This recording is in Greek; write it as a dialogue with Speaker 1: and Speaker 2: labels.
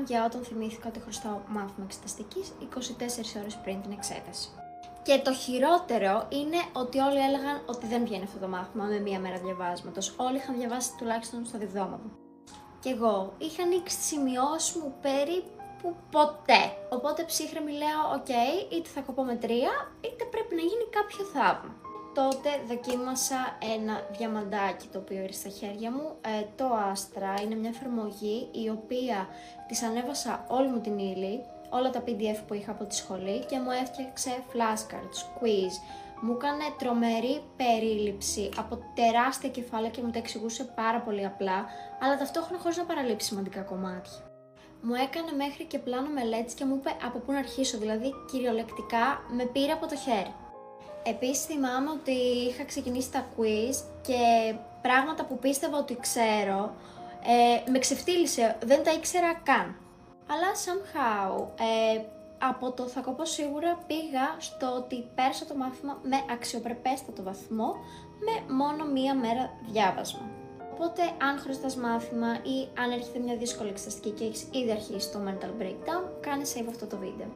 Speaker 1: Για όταν θυμήθηκα ότι χρωστάω μάθημα εξεταστικής 24 ώρες πριν την εξέταση. Και το χειρότερο είναι ότι όλοι έλεγαν ότι δεν βγαίνει αυτό το μάθημα με μία μέρα διαβάσματος. Όλοι είχαν διαβάσει τουλάχιστον στο διδόμαδο. Και εγώ είχα ανοίξει τις σημειώσεις μου περίπου ποτέ. Οπότε ψύχρεμη λέω, οκ, είτε θα κοπώ με 3, είτε πρέπει να γίνει κάποιο θαύμα. Τότε δοκίμασα ένα διαμαντάκι το οποίο ήρθε στα χέρια μου, το Astra. Είναι μια εφαρμογή η οποία της ανέβασα όλη μου την ύλη, όλα τα PDF που είχα από τη σχολή και μου έφτιαξε flashcards, quiz. Μου έκανε τρομερή περίληψη από τεράστια κεφάλαια και μου τα εξηγούσε πάρα πολύ απλά, αλλά ταυτόχρονα χωρίς να παραλείψει σημαντικά κομμάτια. Μου έκανε μέχρι και πλάνο μελέτης και μου είπε από πού να αρχίσω, δηλαδή κυριολεκτικά με πήρε από το χέρι. Επίσης θυμάμαι ότι είχα ξεκινήσει τα quiz και πράγματα που πίστευα ότι ξέρω με ξεφτύλισε, δεν τα ήξερα καν. Αλλά somehow από το θα κοπώ σίγουρα πήγα στο ότι πέρασα το μάθημα με αξιοπρεπέστατο βαθμό με μόνο μία μέρα διάβασμα. Οπότε αν χρωστάς μάθημα ή αν έρχεται μια δύσκολη εξεταστική και έχεις ήδη αρχίσει το mental breakdown, κάνε save αυτό το βίντεο.